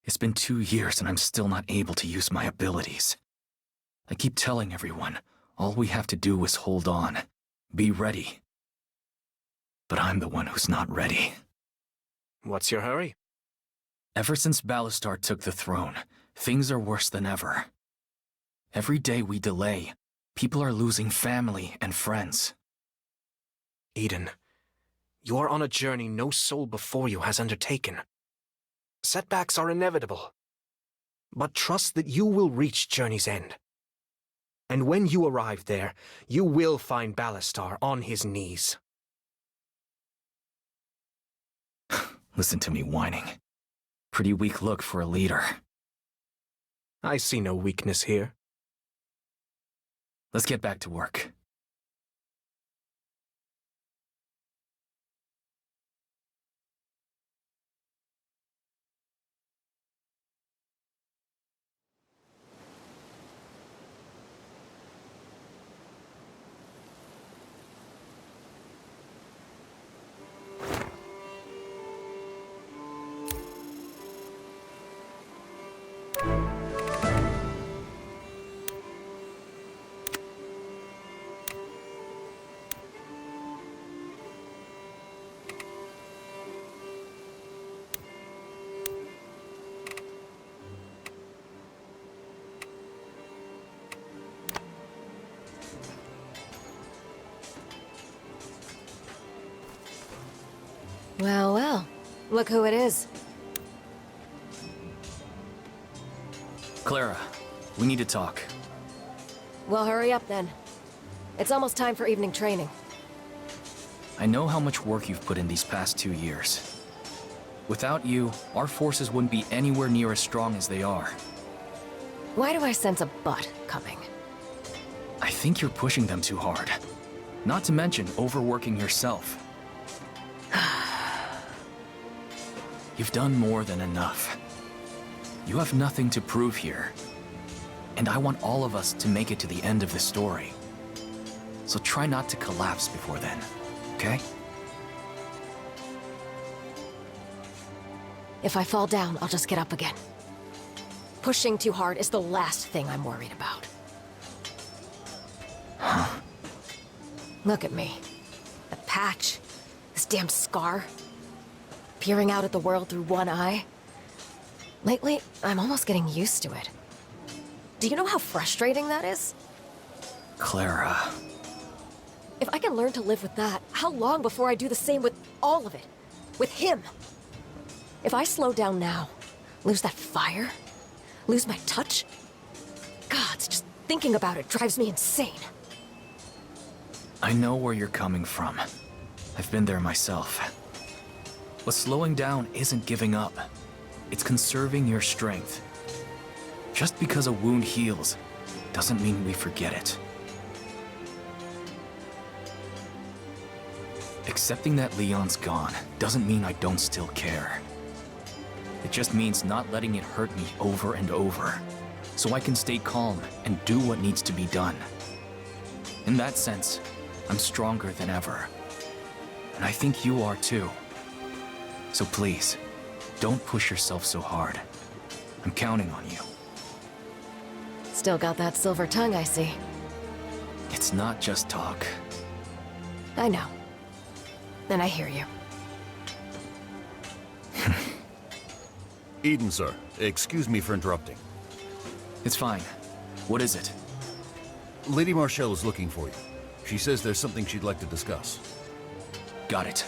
It's been 2 years and I'm still not able to use my abilities. I keep telling everyone, all we have to do is hold on. Be ready. But I'm the one who's not ready. What's your hurry? Ever since Ballastar took the throne, things are worse than ever. Every day we delay, people are losing family and friends. Eden, you are on a journey no soul before you has undertaken. Setbacks are inevitable. But trust that you will reach journey's end. And when you arrive there, you will find Ballastar on his knees. Listen to me whining. Pretty weak look for a leader. I see no weakness here. Let's get back to work. Well, well. Look who it is. Clara, we need to talk. Well, hurry up then. It's almost time for evening training. I know how much work you've put in these past 2 years. Without you, our forces wouldn't be anywhere near as strong as they are. Why do I sense a but coming? I think you're pushing them too hard. Not to mention overworking yourself. You've done more than enough. You have nothing to prove here. And I want all of us to make it to the end of the story. So try not to collapse before then, okay? If I fall down, I'll just get up again. Pushing too hard is the last thing I'm worried about. Look at me. The patch. This damn scar. Peering out at the world through one eye. Lately, I'm almost getting used to it. Do you know how frustrating that is? Clara. If I can learn to live with that, how long before I do the same with all of it? With him? If I slow down now, lose that fire, lose my touch, gods, just thinking about it drives me insane. I know where you're coming from. I've been there myself. But slowing down isn't giving up. It's conserving your strength. Just because a wound heals doesn't mean we forget it. Accepting that Leon's gone doesn't mean I don't still care. It just means not letting it hurt me over and over, so I can stay calm and do what needs to be done. In that sense, I'm stronger than ever. And I think you are too. So please, don't push yourself so hard. I'm counting on you. Still got that silver tongue, I see. It's not just talk. I know. And I hear you. Eden, sir. Excuse me for interrupting. It's fine. What is it? Lady Marshall is looking for you. She says there's something she'd like to discuss. Got it.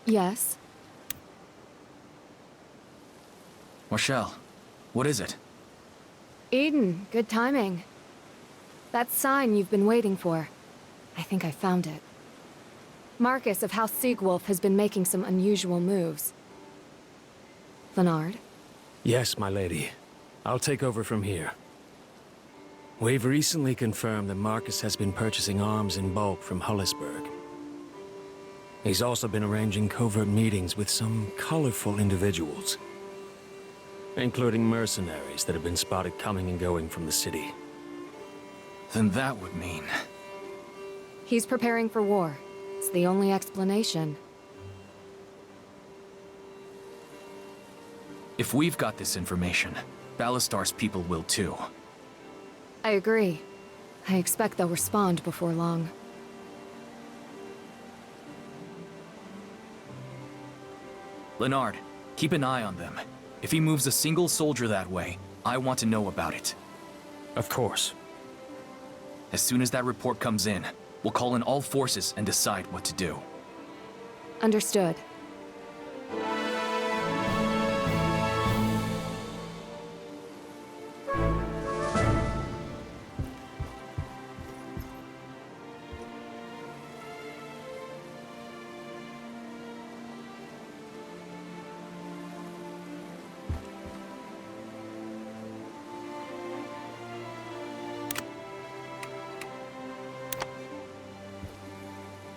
Yes? Marshall, what is it? Eden, good timing. That sign you've been waiting for. I think I found it. Marcus of House Siegwolf has been making some unusual moves. Leonard? Yes, my lady. I'll take over from here. We've recently confirmed that Marcus has been purchasing arms in bulk from Hullisburg. He's also been arranging covert meetings with some colorful individuals, including mercenaries that have been spotted coming and going from the city. Then that would mean... He's preparing for war. It's the only explanation. If we've got this information, Ballastar's people will too. I agree. I expect they'll respond before long. Leonard, keep an eye on them. If he moves a single soldier that way, I want to know about it. Of course. As soon as that report comes in, we'll call in all forces and decide what to do. Understood.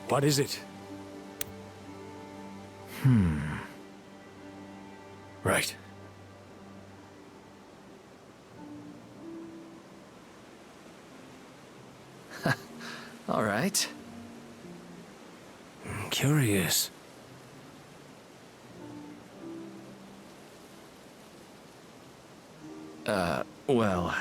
What is it? Right. All right. Curious. Well...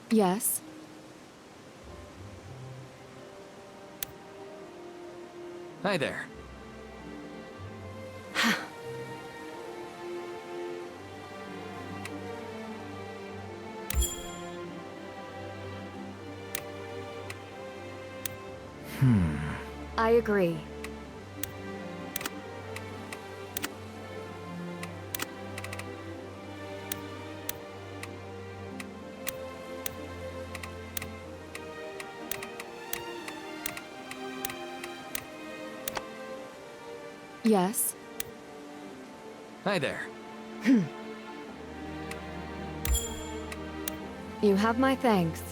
Yes? Hi there. I agree. Yes? Hi there. You have my thanks.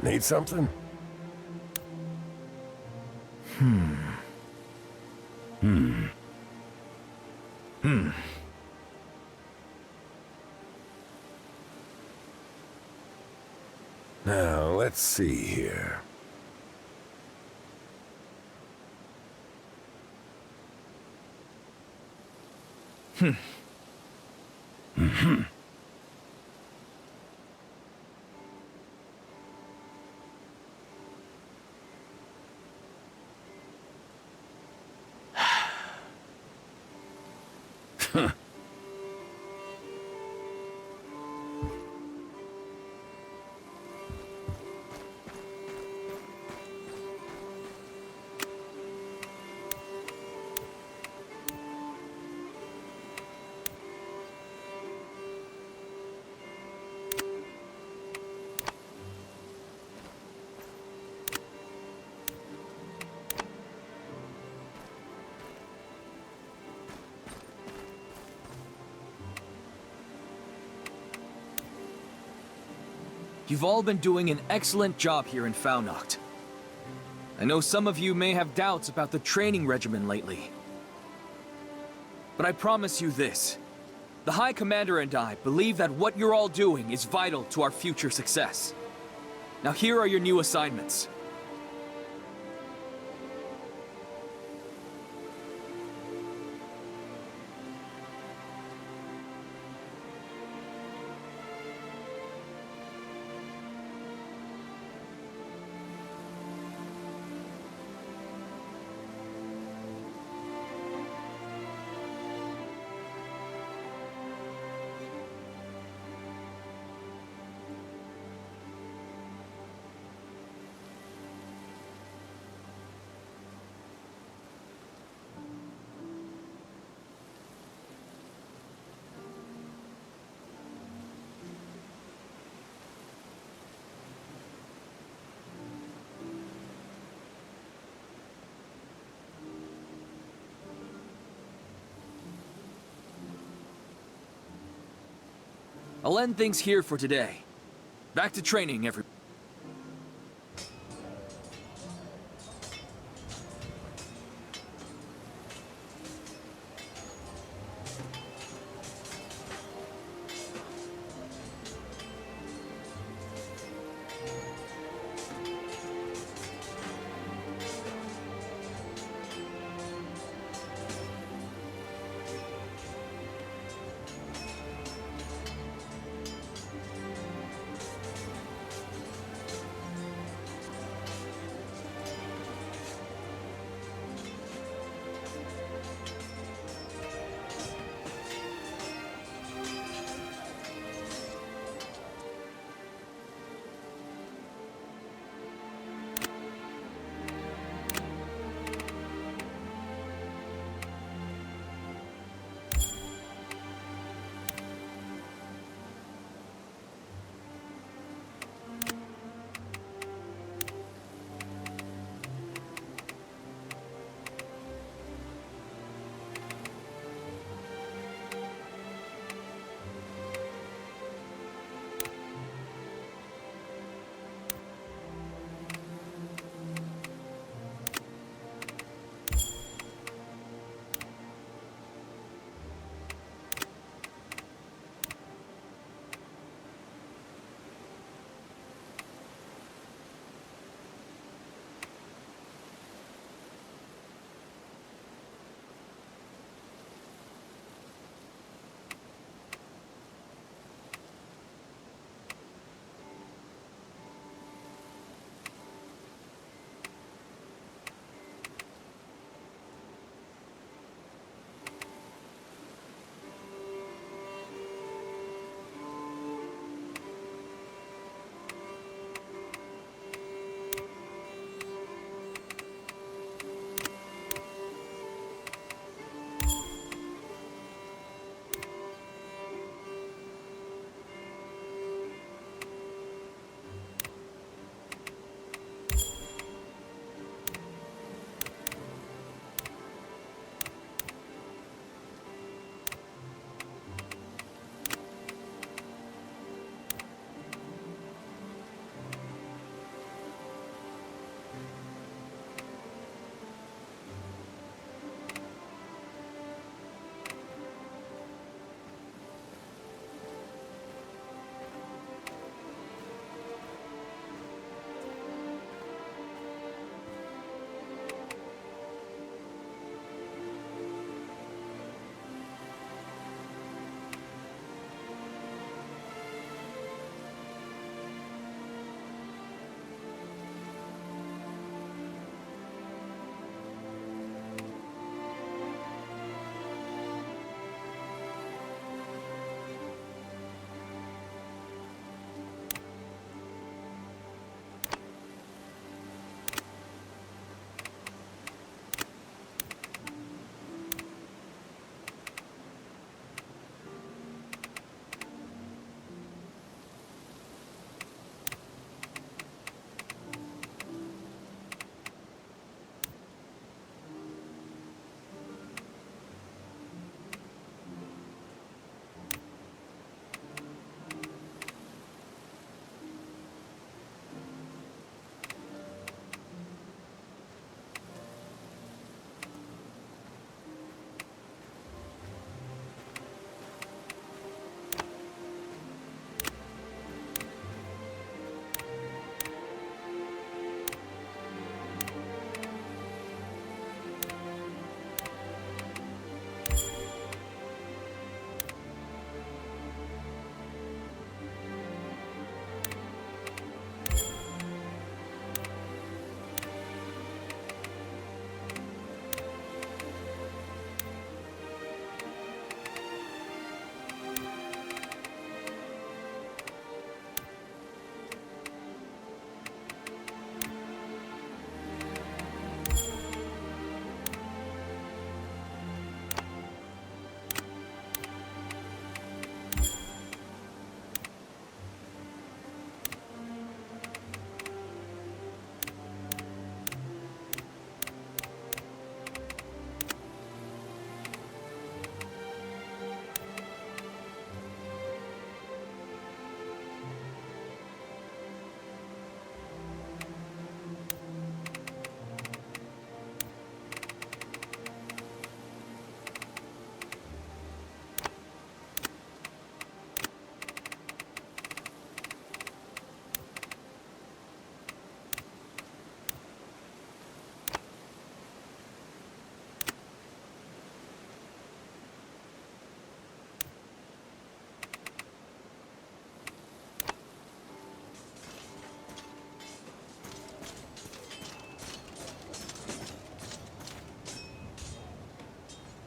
Need something? Now, let's see here. You've all been doing an excellent job here in Faunacht. I know some of you may have doubts about the training regimen lately. But I promise you this. The High Commander and I believe that what you're all doing is vital to our future success. Now here are your new assignments. I'll end things here for today. Back to training, everyone.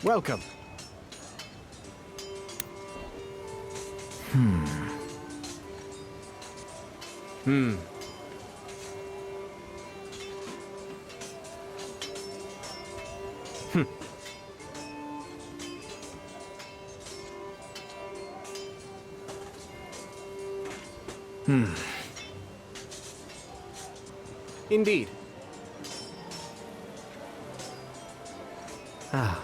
Welcome. Indeed. Ah.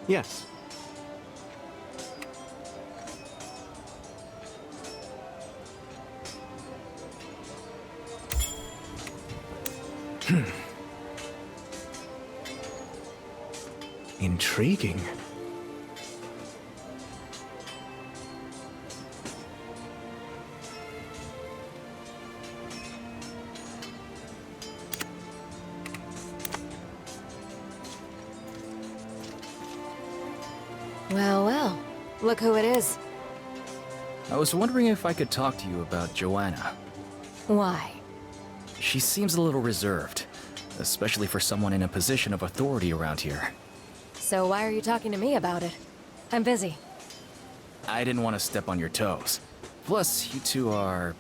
Yes. Intriguing. Well, well. Look who it is. I was wondering if I could talk to you about Joanna. Why? She seems a little reserved, especially for someone in a position of authority around here. So why are you talking to me about it? I'm busy. I didn't want to step on your toes. Plus, you two are...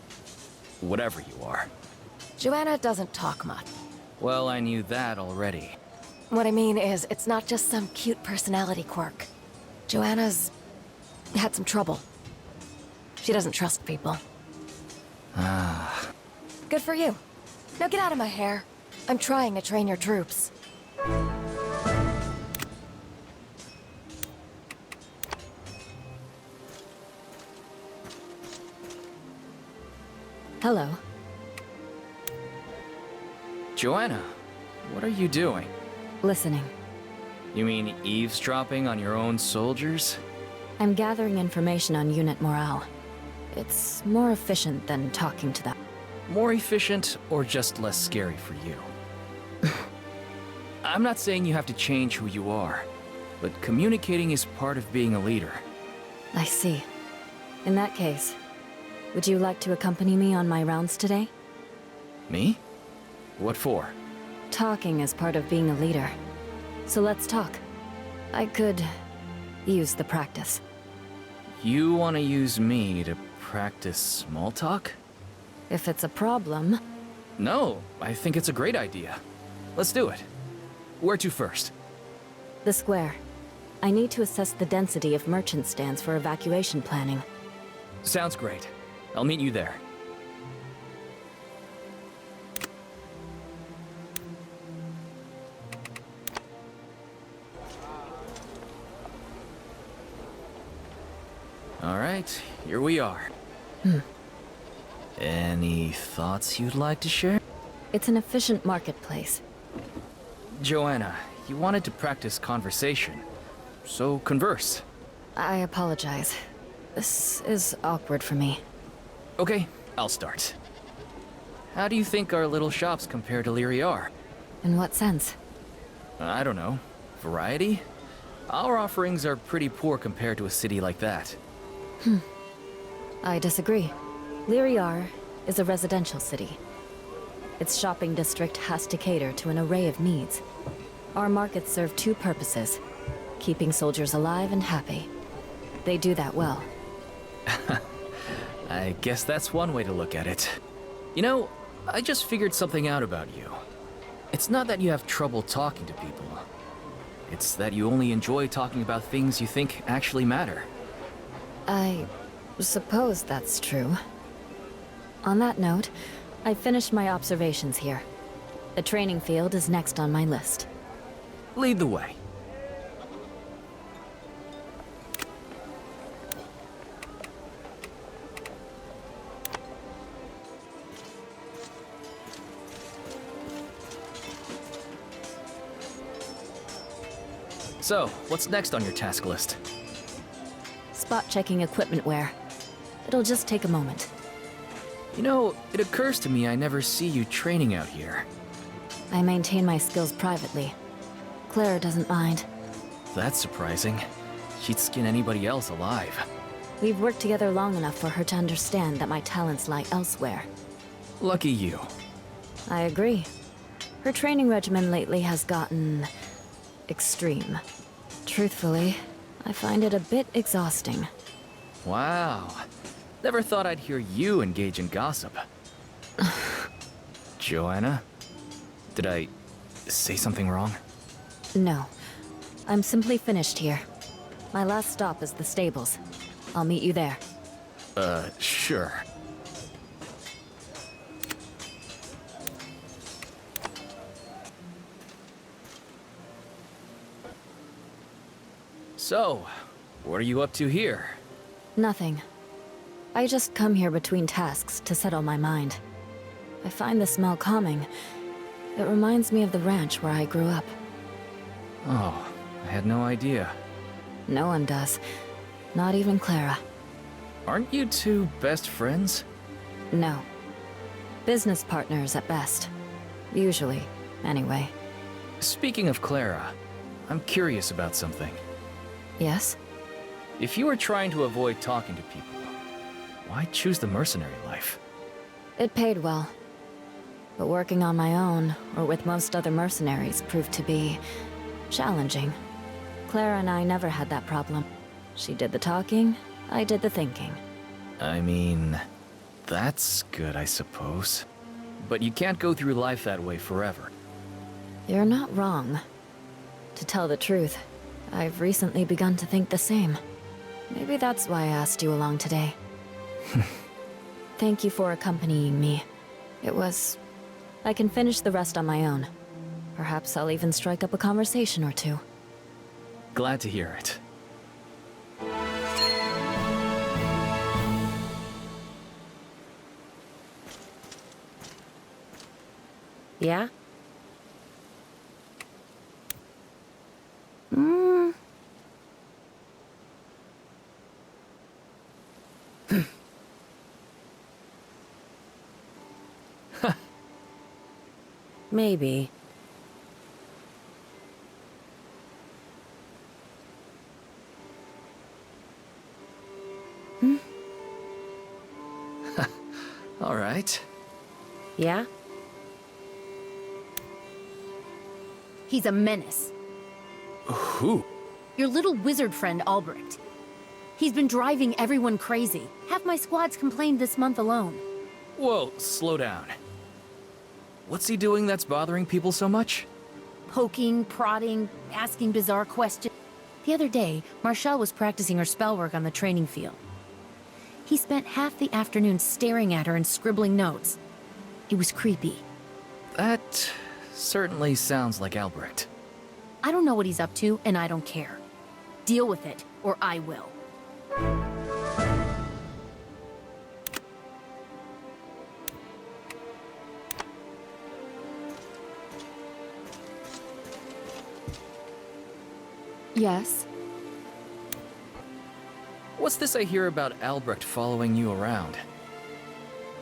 whatever you are. Joanna doesn't talk much. Well, I knew that already. What I mean is, it's not just some cute personality quirk. Joanna's... had some trouble. She doesn't trust people. Ah. Good for you. Now get out of my hair. I'm trying to train your troops. Hello. Joanna, what are you doing? Listening. You mean eavesdropping on your own soldiers? I'm gathering information on unit morale. It's more efficient than talking to them. More efficient or just less scary for you? I'm not saying you have to change who you are, but communicating is part of being a leader. I see. In that case, would you like to accompany me on my rounds today? Me? What for? Talking is part of being a leader. So let's talk. I could use the practice. You want to use me to practice small talk? If it's a problem... No, I think it's a great idea. Let's do it. Where to first? The square. I need to assess the density of merchant stands for evacuation planning. Sounds great. I'll meet you there. All right, here we are. Any thoughts you'd like to share? It's an efficient marketplace. Joanna, you wanted to practice conversation, so converse. I apologize. This is awkward for me. Okay, I'll start. How do you think our little shops compare to Leary are? In what sense? I don't know. Variety? Our offerings are pretty poor compared to a city like that. I disagree. Lyriar is a residential city. Its shopping district has to cater to an array of needs. Our markets serve two purposes: keeping soldiers alive and happy. They do that well. I guess that's one way to look at it. You know, I just figured something out about you. It's not that you have trouble talking to people. It's that you only enjoy talking about things you think actually matter. I suppose that's true. On that note, I finished my observations here. The training field is next on my list. Lead the way. So, what's next on your task list? Spot checking equipment wear. It'll just take a moment. You know, it occurs to me I never see you training out here. I maintain my skills privately. Claire doesn't mind. That's surprising. She'd skin anybody else alive. We've worked together long enough for her to understand that my talents lie elsewhere. Lucky you. I agree. Her training regimen lately has gotten extreme. Truthfully, I find it a bit exhausting. Wow. Never thought I'd hear you engage in gossip. Joanna? Did I say something wrong? No. I'm simply finished here. My last stop is the stables. I'll meet you there. Sure. So, what are you up to here? Nothing. I just come here between tasks to settle my mind. I find the smell calming. It reminds me of the ranch where I grew up. Oh, I had no idea. No one does. Not even Clara. Aren't you two best friends? No. Business partners at best. Usually, anyway. Speaking of Clara, I'm curious about something. Yes? If you were trying to avoid talking to people, why choose the mercenary life? It paid well. But working on my own, or with most other mercenaries, proved to be challenging. Clara and I never had that problem. She did the talking, I did the thinking. I mean, that's good, I suppose. But you can't go through life that way forever. You're not wrong. To tell the truth, I've recently begun to think the same. Maybe that's why I asked you along today. Thank you for accompanying me. It was... I can finish the rest on my own. Perhaps I'll even strike up a conversation or two. Glad to hear it. Yeah? Maybe. All right. Yeah? He's a menace. Who? Your little wizard friend, Albrecht. He's been driving everyone crazy. Half my squad's complained this month alone. Whoa, slow down. What's he doing that's bothering people so much? Poking, prodding, asking bizarre questions. The other day, Marshall was practicing her spell work on the training field. He spent half the afternoon staring at her and scribbling notes. It was creepy. That certainly sounds like Albrecht. I don't know what he's up to, and I don't care. Deal with it, or I will. Yes? What's this I hear about Albrecht following you around?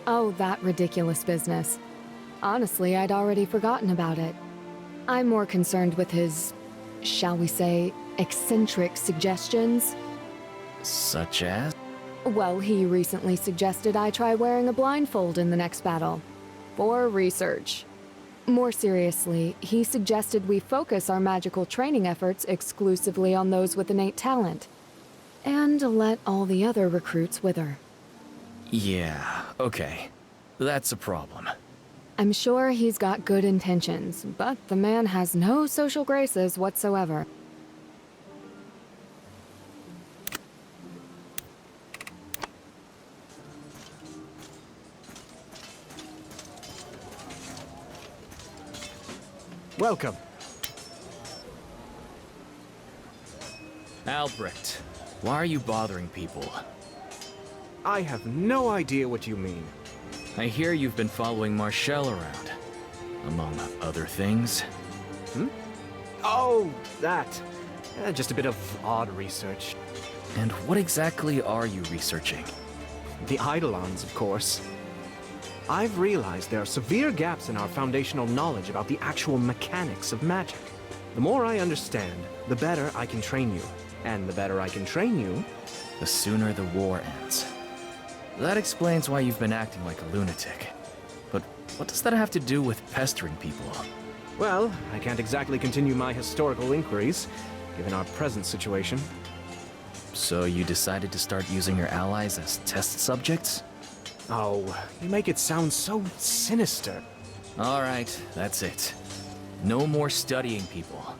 Oh, that ridiculous business. Honestly, I'd already forgotten about it. I'm more concerned with his, shall we say, eccentric suggestions. Such as? Well, he recently suggested I try wearing a blindfold in the next battle. For research. More seriously, he suggested we focus our magical training efforts exclusively on those with innate talent. And let all the other recruits wither. Yeah, okay. That's a problem. I'm sure he's got good intentions, but the man has no social graces whatsoever. Welcome. Albrecht, why are you bothering people? I have no idea what you mean. I hear you've been following Marshall around, among other things. Oh, that. Just a bit of odd research. And what exactly are you researching? The Eidolons, of course. I've realized there are severe gaps in our foundational knowledge about the actual mechanics of magic. The more I understand, the better I can train you. And the better I can train you, The sooner the war ends. That explains why you've been acting like a lunatic. But what does that have to do with pestering people? well, I can't exactly continue my historical inquiries, given our present situation. So you decided to start using your allies as test subjects? Oh, you make it sound so sinister. All right, that's it. No more studying people.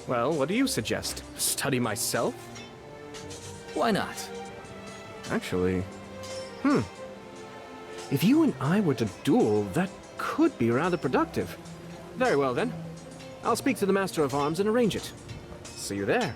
Well, what do you suggest? Study myself? Why not? Actually, if you and I were to duel, that could be rather productive. Very well, then. I'll speak to the Master of Arms and arrange it. See you there.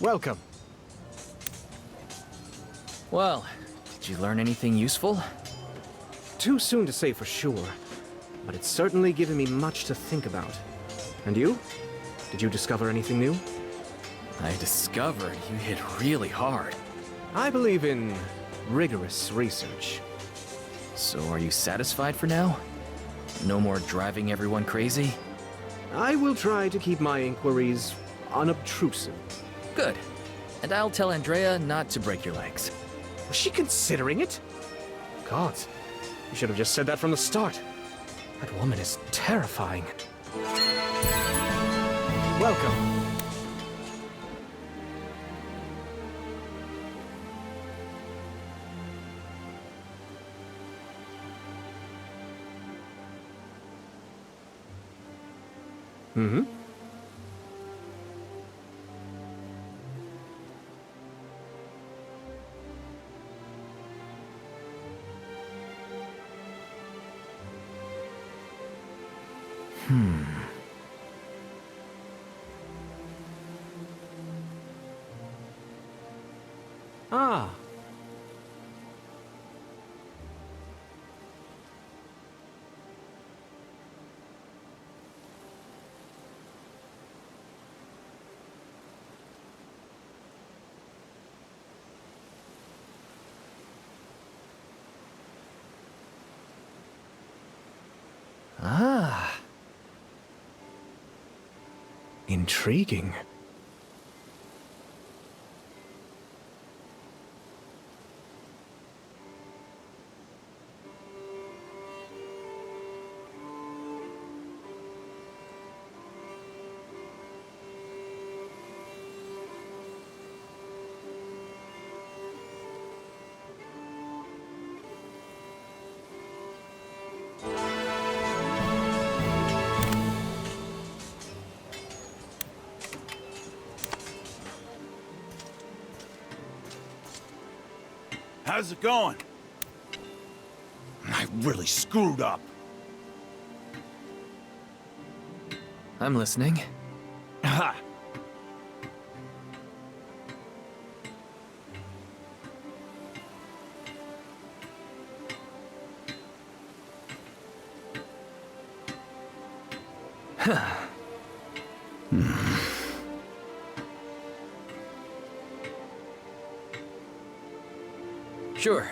Welcome. Well, did you learn anything useful? Too soon to say for sure, but it's certainly given me much to think about. And you? Did you discover anything new? I discovered you hit really hard. I believe in rigorous research. So are you satisfied for now? No more driving everyone crazy? I will try to keep my inquiries unobtrusive. Good. And I'll tell Andrea not to break your legs. Was she considering it? Gods, you should have just said that from the start. That woman is terrifying. Welcome. Mm-hmm. Ah. Ah. Intriguing. How's it going? I really screwed up. I'm listening. Ha! Sure.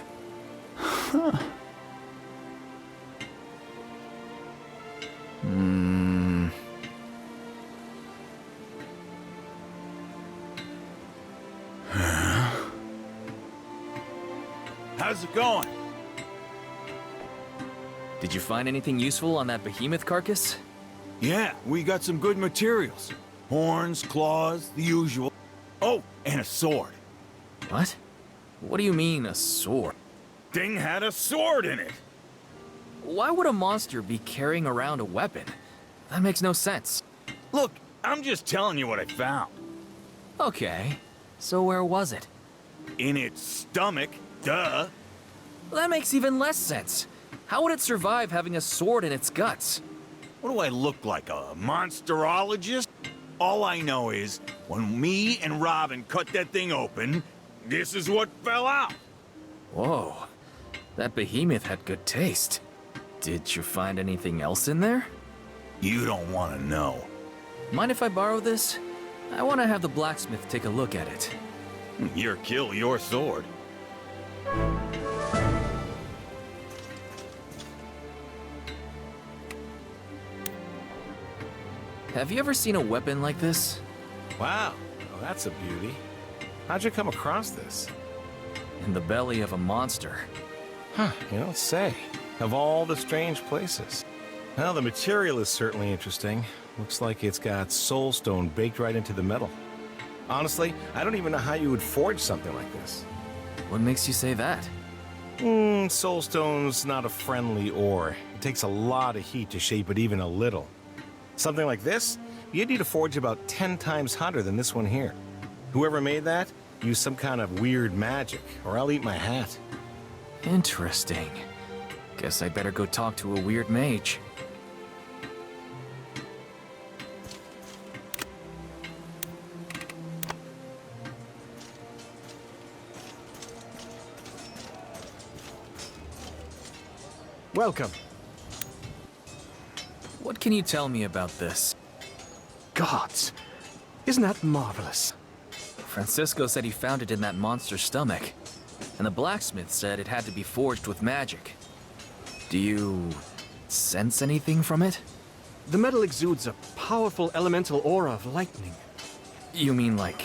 How's it going? Did you find anything useful on that behemoth carcass? Yeah, we got some good materials. Horns, claws, the usual. Oh, and a sword. What? What do you mean, a sword? Thing had a sword in it. Why would a monster be carrying around a weapon? That makes no sense. Look, I'm just telling you what I found. Okay, so where was it? In its stomach, duh. That makes even less sense. How would it survive having a sword in its guts? What do I look like, a monsterologist? All I know is, when me and Robin cut that thing open, this is what fell out. Whoa, that behemoth had good taste. Did you find anything else in there? You don't want to know. Mind if I borrow this? I want to have the blacksmith take a look at it. Your kill, your sword. Have you ever seen a weapon like this? Wow, well, that's a beauty. How'd you come across this? In the belly of a monster. Huh, you don't say. Of all the strange places. Well, the material is certainly interesting. Looks like it's got soulstone baked right into the metal. Honestly, I don't even know how you would forge something like this. What makes you say that? Soulstone's not a friendly ore. It takes a lot of heat to shape it even a little. Something like this, you'd need to forge about 10 times hotter than this one here. Whoever made that used some kind of weird magic, or I'll eat my hat. Interesting. Guess I better go talk to a weird mage. Welcome. What can you tell me about this? Gods. Isn't that marvelous? Francisco said he found it in that monster's stomach. And the blacksmith said it had to be forged with magic. Do you sense anything from it? The metal exudes a powerful elemental aura of lightning. You mean like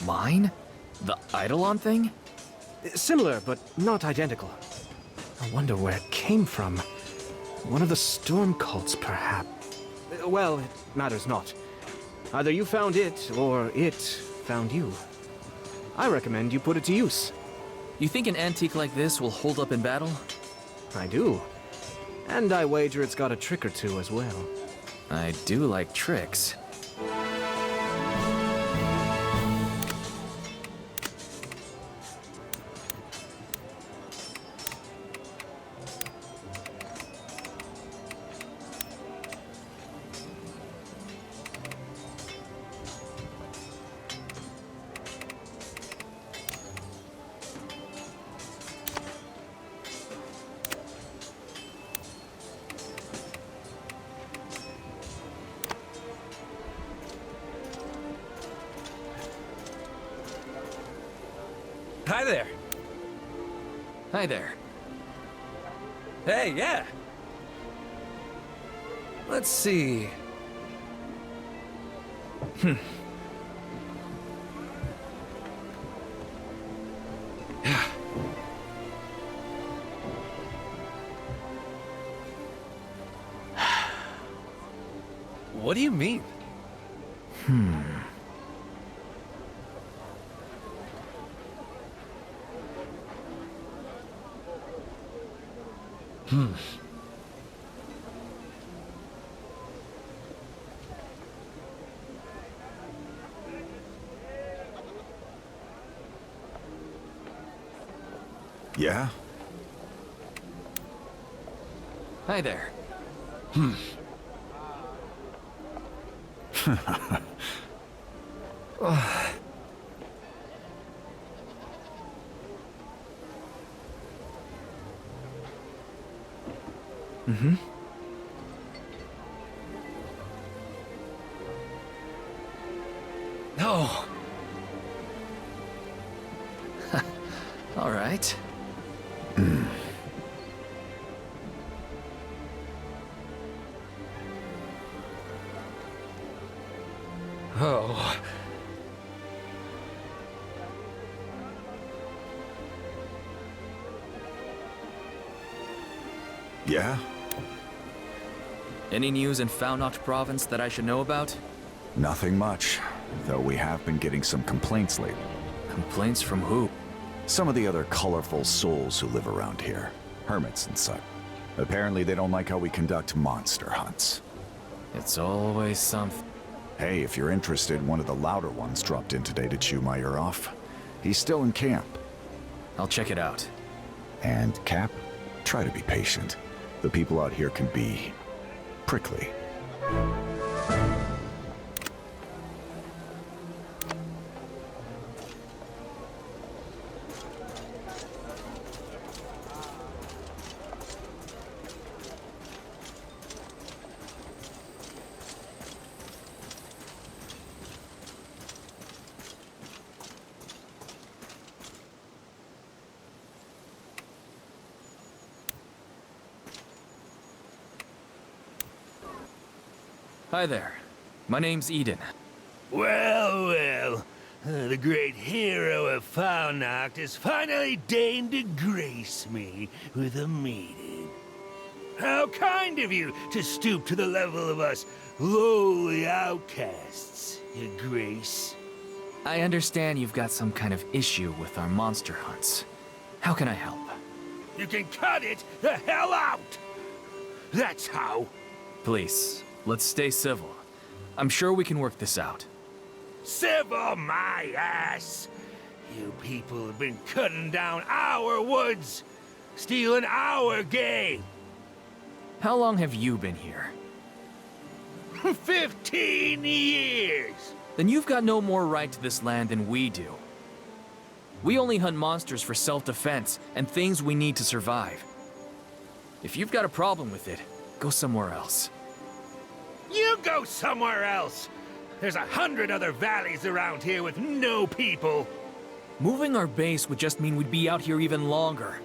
mine? The Eidolon thing? Similar, but not identical. I wonder where it came from. One of the storm cults, perhaps. Well, it matters not. Either you found it, or it found you. I recommend you put it to use. You think an antique like this will hold up in battle? I do. And I wager it's got a trick or two as well. I do like tricks. Hi there. Hi there. Hey, yeah. Let's see. What do you mean? Yeah? Hi there. No. All right. Oh. Yeah? Any news in Faunocht province that I should know about? Nothing much, though we have been getting some complaints lately. Complaints from who? Some of the other colorful souls who live around here. Hermits and such. Apparently they don't like how we conduct monster hunts. It's always something. Hey, if you're interested, one of the louder ones dropped in today to chew my ear off. He's still in camp. I'll check it out. And Cap, try to be patient. The people out here can be prickly. Hi there. My name's Eden. Well, well. The great hero of Faunocht has finally deigned to grace me with a meeting. How kind of you to stoop to the level of us lowly outcasts, Your Grace. I understand you've got some kind of issue with our monster hunts. How can I help? You can cut it the hell out! That's how. Please, let's stay civil. I'm sure we can work this out. Civil my ass! You people have been cutting down our woods, stealing our game. How long have you been here? 15 years! Then you've got no more right to this land than we do. We only hunt monsters for self-defense and things we need to survive. If you've got a problem with it, go somewhere else. You go somewhere else! There's 100 other valleys around here with no people. Moving our base would just mean we'd be out here even longer.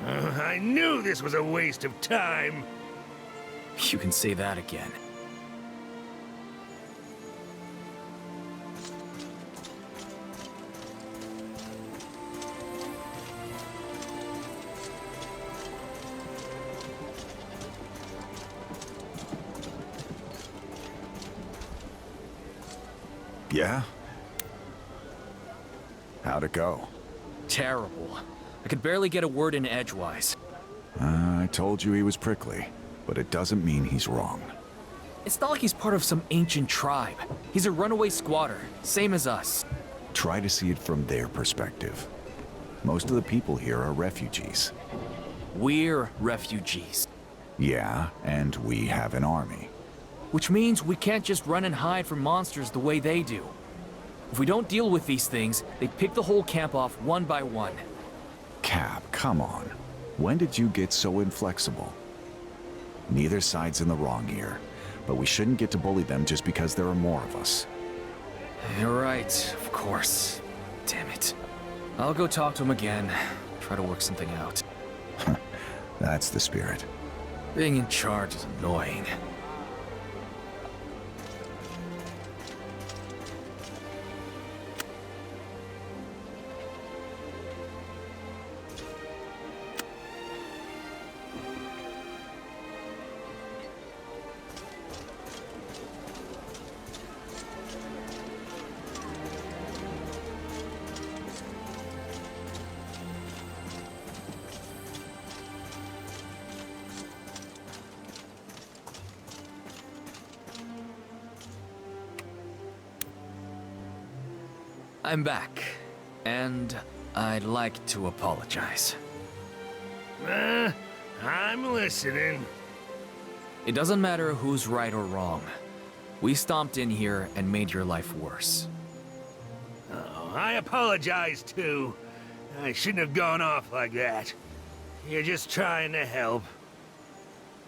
I knew this was a waste of time. You can say that again. Yeah? How'd it go? Terrible. I could barely get a word in edgewise. I told you he was prickly, but it doesn't mean he's wrong. It's not like he's part of some ancient tribe. He's a runaway squatter, same as us. Try to see it from their perspective. Most of the people here are refugees. We're refugees. Yeah, and we have an army. Which means we can't just run and hide from monsters the way they do. If we don't deal with these things, they pick the whole camp off one by one. Cap, come on. When did you get so inflexible? Neither side's in the wrong here, but we shouldn't get to bully them just because there are more of us. You're right, of course. Damn it. I'll go talk to him again. Try to work something out. That's the spirit. Being in charge is annoying. I'm back, and I'd like to apologize. I'm listening. It doesn't matter who's right or wrong. We stomped in here and made your life worse. Oh, I apologize too. I shouldn't have gone off like that. You're just trying to help.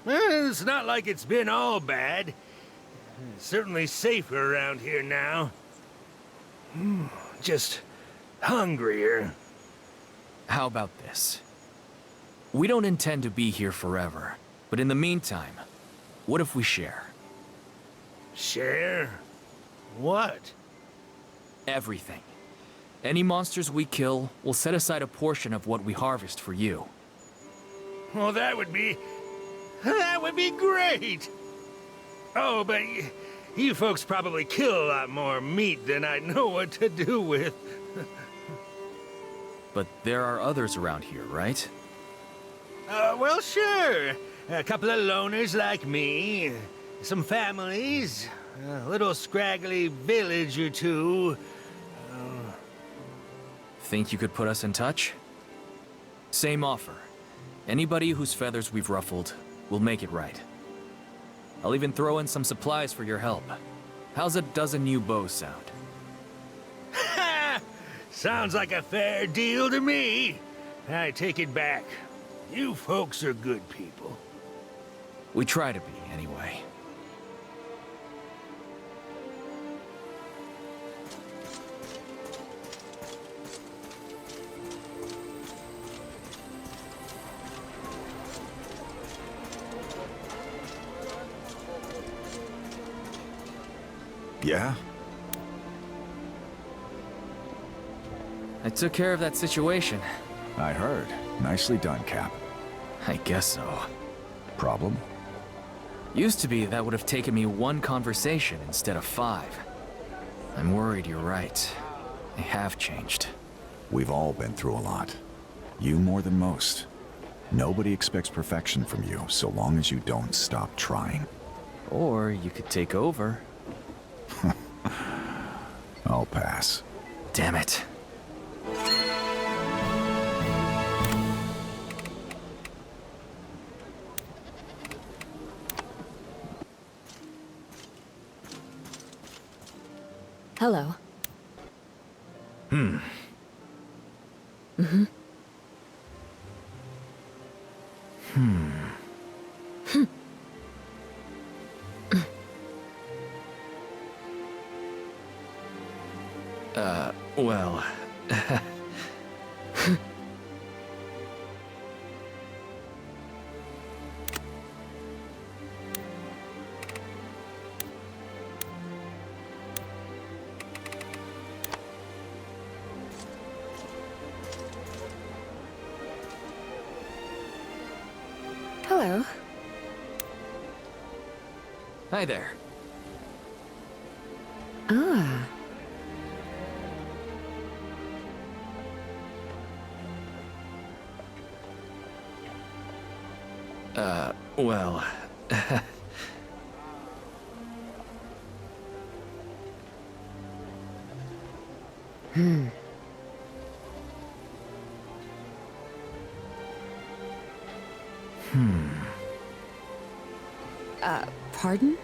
It's not like it's been all bad. It's certainly safer around here now. Just hungrier. How about this? We don't intend to be here forever, but in the meantime, what if we share? Share? What? Everything. Any monsters we kill, we'll set aside a portion of what we harvest for you. Well, that would be great! Oh, but you folks probably kill a lot more meat than I know what to do with. But there are others around here, right? Well, sure. A couple of loners like me, some families, a little scraggly village or two. Think you could put us in touch? Same offer. Anybody whose feathers we've ruffled, we'll make it right. I'll even throw in some supplies for your help. How's a dozen new bows sound? Ha! Sounds like a fair deal to me. I take it back. You folks are good people. We try to be, anyway. Yeah? I took care of that situation. I heard. Nicely done, Cap. I guess so. Problem? Used to be that would have taken me one conversation instead of 5. I'm worried you're right. I have changed. We've all been through a lot. You more than most. Nobody expects perfection from you, so long as you don't stop trying. Or you could take over. I'll pass. Damn it. Hello. Hmm. Mm-hmm. Hmm. Well... Hello. Hi there. Ah. Well... Pardon?